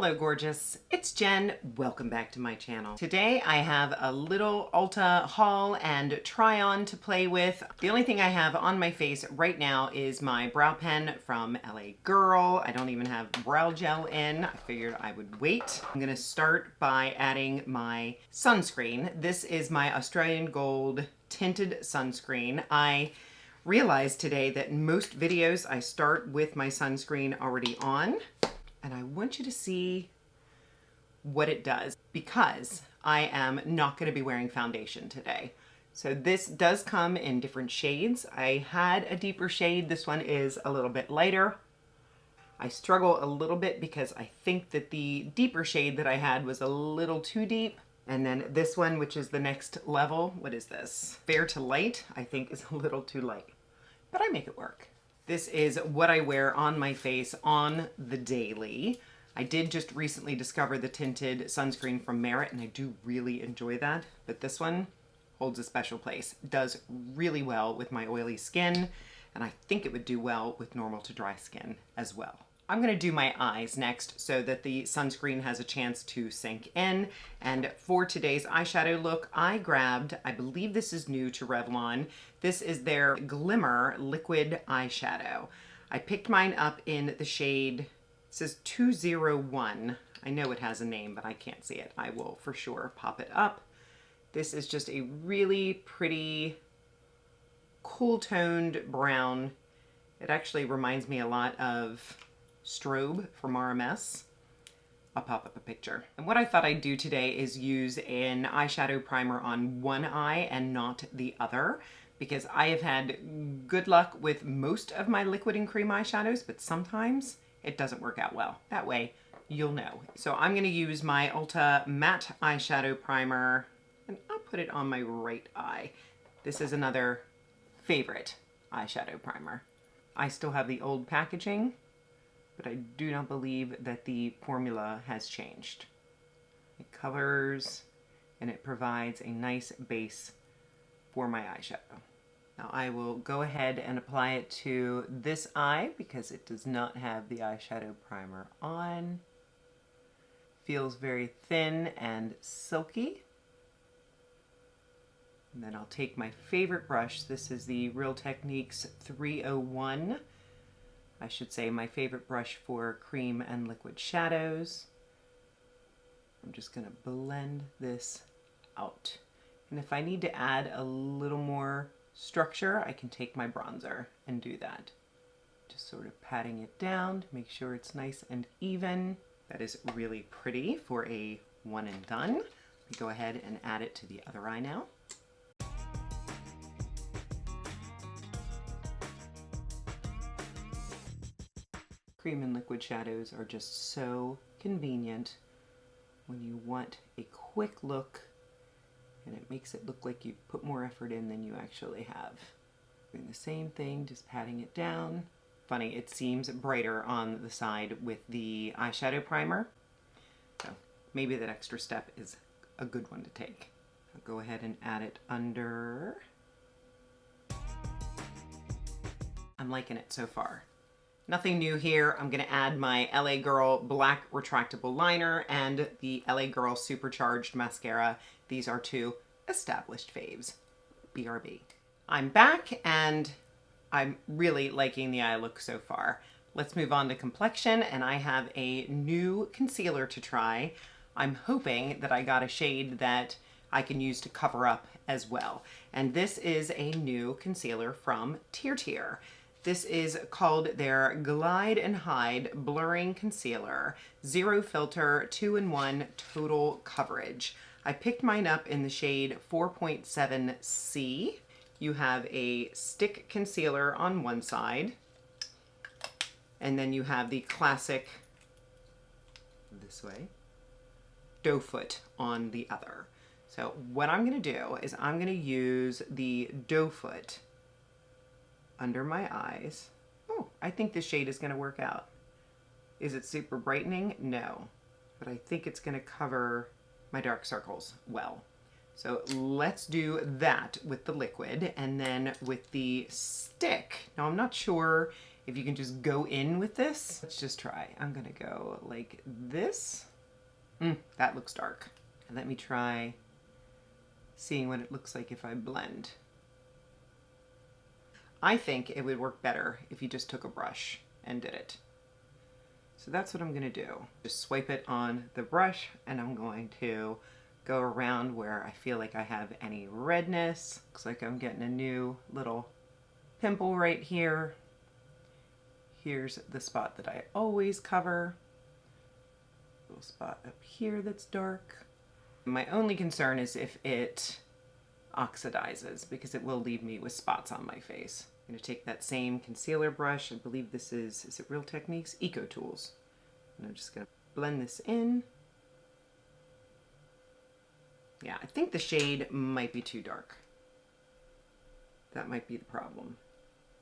Hello gorgeous, it's Jen. Welcome back to my channel. Today I have a little Ulta haul and try on to play with. The only thing I have on my face right now is my brow pen from LA Girl. I don't even have brow gel in. I figured I would wait. I'm gonna start by adding my sunscreen. This is my Australian Gold tinted sunscreen. I realized today that in most videos I start with my sunscreen already on. And I want you to see what it does because I am not going to be wearing foundation today. So this does come in different shades. I had a deeper shade. This one is a little bit lighter. I struggle a little bit because I think that the deeper shade that I had was a little too deep. And then this one, which is the next level, what is this? Fair to light, I think is a little too light, but I make it work. This is what I wear on my face on the daily. I did just recently discover the tinted sunscreen from Merit and I do really enjoy that. But this one holds a special place. It does really well with my oily skin and I think it would do well with normal to dry skin as well. I'm gonna do my eyes next so that the sunscreen has a chance to sink in. And for today's eyeshadow look, I grabbed, I believe this is new to Revlon. This is their Glimmer Liquid Eyeshadow. I picked mine up in the shade, it says 201. I know it has a name, but I can't see it. I will for sure pop it up. This is just a really pretty, cool toned brown. It actually reminds me a lot of Strobe from RMS. I'll pop up a picture. And what I thought I'd do today is use an eyeshadow primer on one eye and not the other, because I have had good luck with most of my liquid and cream eyeshadows, but sometimes it doesn't work out well. That way you'll know. So I'm gonna use my Ulta matte eyeshadow primer and I'll put it on my right eye. This is another favorite eyeshadow primer. I still have the old packaging, but I do not believe that the formula has changed. It covers and it provides a nice base for my eyeshadow. Now I will go ahead and apply it to this eye because it does not have the eyeshadow primer on. Feels very thin and silky. And then I'll take my favorite brush. This is the Real Techniques 301. I should say my favorite brush for cream and liquid shadows. I'm just gonna blend this out. And if I need to add a little more structure, I can take my bronzer and do that. Just sort of patting it down to make sure it's nice and even. That is really pretty for a one and done. Let me go ahead and add it to the other eye now. Cream and liquid shadows are just so convenient when you want a quick look and it makes it look like you put more effort in than you actually have. Doing the same thing, just patting it down. Funny, it seems brighter on the side with the eyeshadow primer. So maybe that extra step is a good one to take. I'll go ahead and add it under. I'm liking it so far. Nothing new here. I'm gonna add my LA Girl Black Retractable Liner and the LA Girl Supercharged Mascara. These are two established faves. BRB. I'm back and I'm really liking the eye look so far. Let's move on to complexion and I have a new concealer to try. I'm hoping that I got a shade that I can use to cover up as well. And this is a new concealer from Tirtir. This is called their Glide and Hide Blurring Concealer, Zero Filter 2-in-1 Total Coverage. I picked mine up in the shade 4.7C. You have a stick concealer on one side, and then you have the classic, this way, doe foot on the other. So what I'm gonna do is I'm gonna use the doe foot under my eyes. Oh, I think this shade is gonna work out. Is it super brightening? No, but I think it's gonna cover my dark circles well. So let's do that with the liquid, and then with the stick. Now I'm not sure if you can just go in with this. Let's just try. I'm gonna go like this. That looks dark. And let me try seeing what it looks like if I blend. I think it would work better if you just took a brush and did it. So that's what I'm gonna do. Just swipe it on the brush, and I'm going to go around where I feel like I have any redness. Looks like I'm getting a new little pimple right here. Here's the spot that I always cover. Little spot up here that's dark. My only concern is if it oxidizes, because it will leave me with spots on my face. I'm going to take that same concealer brush. I believe this is it Real Techniques? Eco Tools. And I'm just going to blend this in. Yeah, I think the shade might be too dark. That might be the problem.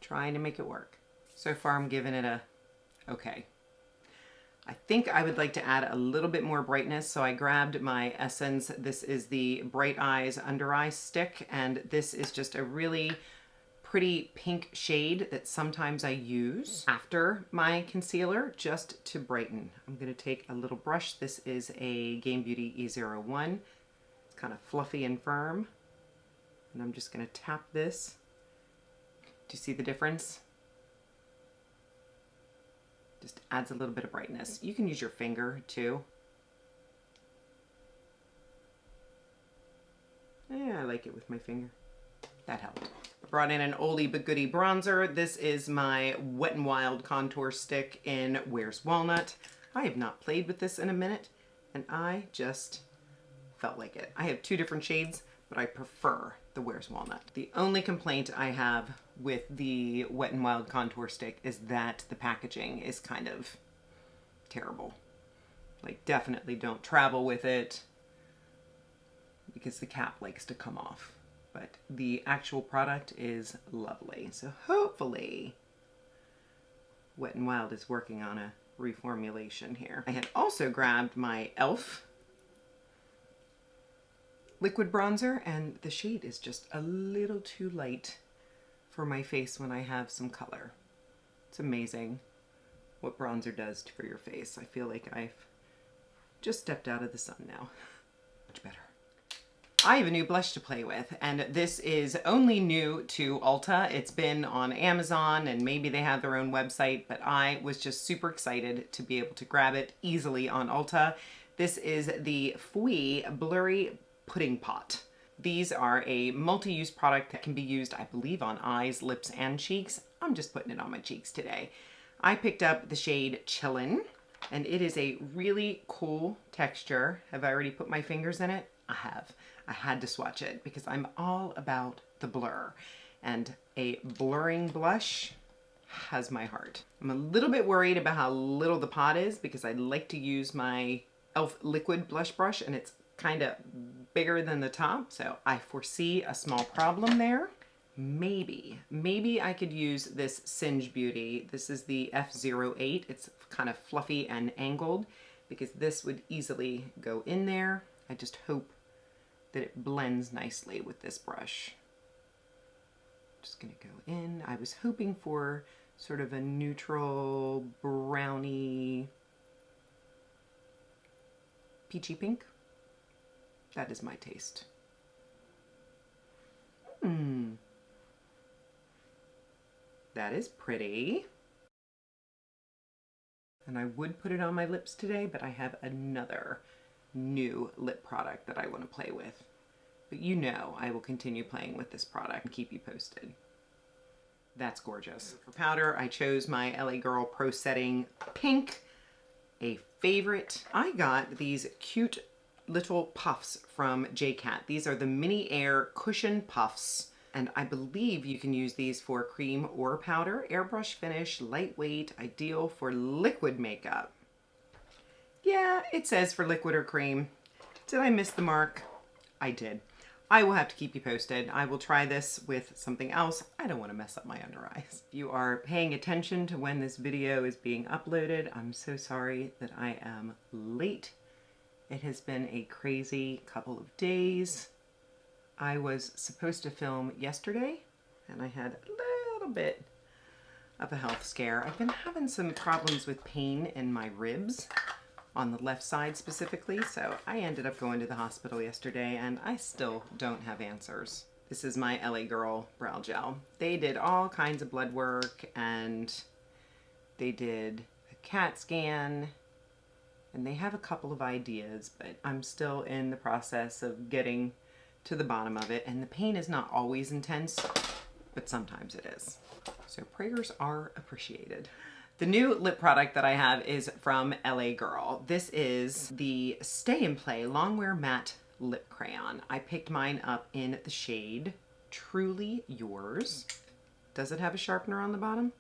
Trying to make it work. So far I'm giving it a okay. I think I would like to add a little bit more brightness, so I grabbed my Essence. This is the Bright Eyes Under Eye Stick, and this is just a really pretty pink shade that sometimes I use after my concealer just to brighten. I'm going to take a little brush. This is a JennDBeauty E01. It's kind of fluffy and firm, and I'm just going to tap this. Do you see the difference? Just adds a little bit of brightness. You can use your finger too. Yeah, I like it with my finger. That helped. I brought in an oldie but goodie bronzer. This is my Wet n Wild contour stick in Where's Walnut. I have not played with this in a minute, and I just felt like it. I have two different shades, but I prefer the Where's Walnut. The only complaint I have with the Wet n Wild contour stick is that the packaging is kind of terrible. Like, definitely don't travel with it because the cap likes to come off. But the actual product is lovely. So hopefully Wet n Wild is working on a reformulation here. I had also grabbed my e.l.f. liquid bronzer, and the shade is just a little too light for my face when I have some color. It's amazing what bronzer does for your face. I feel like I've just stepped out of the sun now. Much better. I have a new blush to play with, and this is only new to Ulta. It's been on Amazon, and maybe they have their own website, but I was just super excited to be able to grab it easily on Ulta. This is the Fwee Blurry Pudding Pot. These are a multi-use product that can be used, I believe, on eyes, lips, and cheeks. I'm just putting it on my cheeks today. I picked up the shade Chillin', and it is a really cool texture. Have I already put my fingers in it? I have. I had to swatch it because I'm all about the blur, and a blurring blush has my heart. I'm a little bit worried about how little the pot is because I like to use my e.l.f. liquid blush brush, and it's kind of bigger than the top, so I foresee a small problem there. Maybe I could use this Singe Beauty. This is the F08. It's kind of fluffy and angled because this would easily go in there. I just hope that it blends nicely with this brush. Just gonna go in. I was hoping for sort of a neutral browny peachy pink. That is my taste. That is pretty. And I would put it on my lips today, but I have another new lip product that I want to play with. But you know I will continue playing with this product and keep you posted. That's gorgeous. For powder, I chose my LA Girl Pro Setting Pink, a favorite. I got these cute little puffs from JCat. These are the Mini Air Cushion Puffs, and I believe you can use these for cream or powder. Airbrush finish, lightweight, ideal for liquid makeup. Yeah, it says for liquid or cream. Did I miss the mark? I did. I will have to keep you posted. I will try this with something else. I don't want to mess up my under eyes. If you are paying attention to when this video is being uploaded, I'm so sorry that I am late. It has been a crazy couple of days. I was supposed to film yesterday, and I had a little bit of a health scare. I've been having some problems with pain in my ribs on the left side specifically, so I ended up going to the hospital yesterday and I still don't have answers. This is my LA Girl brow gel. They did all kinds of blood work and they did a CAT scan and they have a couple of ideas, but I'm still in the process of getting to the bottom of it, and the pain is not always intense, but sometimes it is. So prayers are appreciated. The new lip product that I have is from LA Girl. This is the Stay and Play Longwear Matte Lip Crayon. I picked mine up in the shade Truly Yours. Does it have a sharpener on the bottom?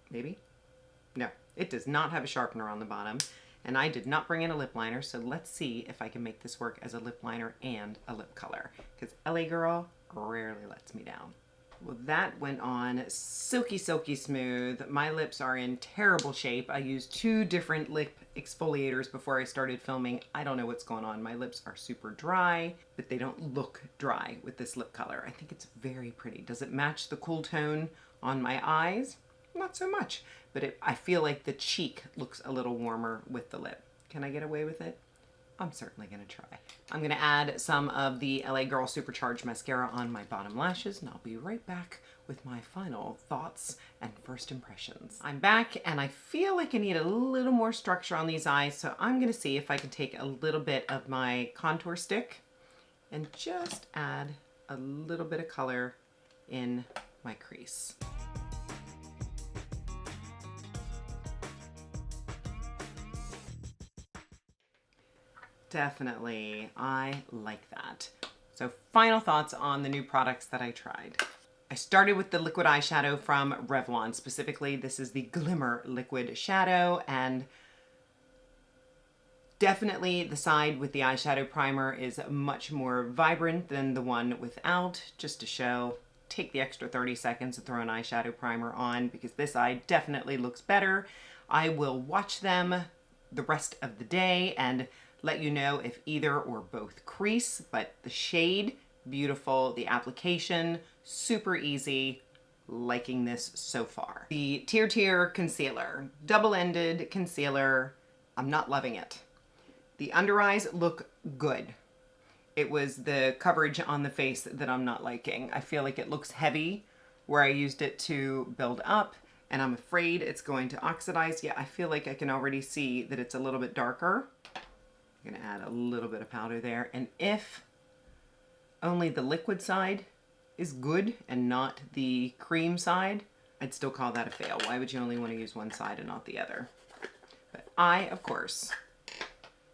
Maybe? No, it does not have a sharpener on the bottom. And I did not bring in a lip liner, so let's see if I can make this work as a lip liner and a lip color, because LA Girl rarely lets me down. Well, that went on silky, silky smooth. My lips are in terrible shape. I used 2 different lip exfoliators before I started filming. I don't know what's going on. My lips are super dry, but they don't look dry with this lip color. I think it's very pretty. Does it match the cool tone on my eyes? Not so much, but I feel like the cheek looks a little warmer with the lip. Can I get away with it? I'm certainly gonna try. I'm gonna add some of the LA Girl Supercharged Mascara on my bottom lashes, and I'll be right back with my final thoughts and first impressions. I'm back, and I feel like I need a little more structure on these eyes, so I'm gonna see if I can take a little bit of my contour stick and just add a little bit of color in my crease. Definitely, I like that. So final thoughts on the new products that I tried. I started with the liquid eyeshadow from Revlon. Specifically, this is the Glimmer Liquid Shadow, and definitely the side with the eyeshadow primer is much more vibrant than the one without. Just to show, take the extra 30 seconds to throw an eyeshadow primer on because this eye definitely looks better. I will watch them the rest of the day and let you know if either or both crease, but the shade, beautiful. The application, super easy. Liking this so far. The Tirtir concealer, double-ended concealer. I'm not loving it. The under eyes look good. It was the coverage on the face that I'm not liking. I feel like it looks heavy where I used it to build up, and I'm afraid it's going to oxidize. Yeah, I feel like I can already see that it's a little bit darker. I'm gonna add a little bit of powder there, and if only the liquid side is good and not the cream side, I'd still call that a fail. Why would you only want to use one side and not the other? But I, of course,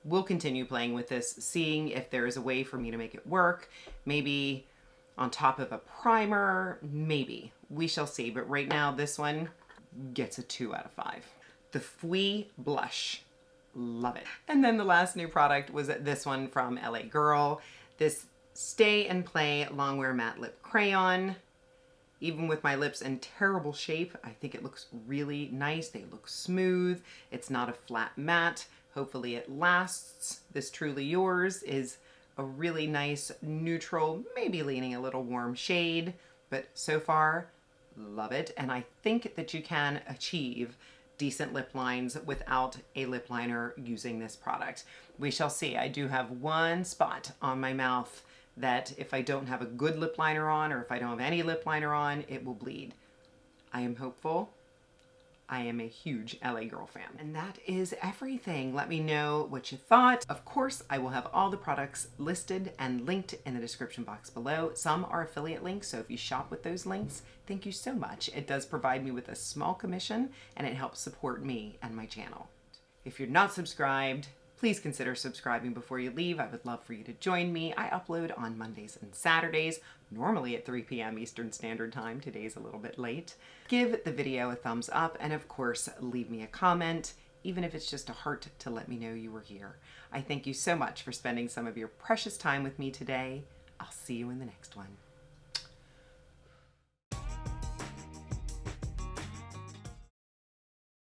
will continue playing with this, seeing if there is a way for me to make it work. Maybe on top of a primer, maybe. We shall see, but right now this one gets a 2 out of 5. The Fwee blush. Love it. And then the last new product was this one from LA Girl. This Stay and Play Longwear Matte Lip Crayon. Even with my lips in terrible shape, I think it looks really nice. They look smooth. It's not a flat matte. Hopefully it lasts. This Truly Yours is a really nice neutral, maybe leaning a little warm shade, but so far, love it. And I think that you can achieve decent lip lines without a lip liner using this product. We shall see. I do have one spot on my mouth that if I don't have a good lip liner on, or if I don't have any lip liner on, it will bleed. I am hopeful. I am a huge LA Girl fan. And that is everything. Let me know what you thought. Of course, I will have all the products listed and linked in the description box below. Some are affiliate links, so if you shop with those links, thank you so much. It does provide me with a small commission, and it helps support me and my channel. If you're not subscribed, please consider subscribing before you leave. I would love for you to join me. I upload on Mondays and Saturdays, normally at 3 p.m. Eastern Standard Time. Today's a little bit late. Give the video a thumbs up, and of course, leave me a comment, even if it's just a heart to let me know you were here. I thank you so much for spending some of your precious time with me today. I'll see you in the next one.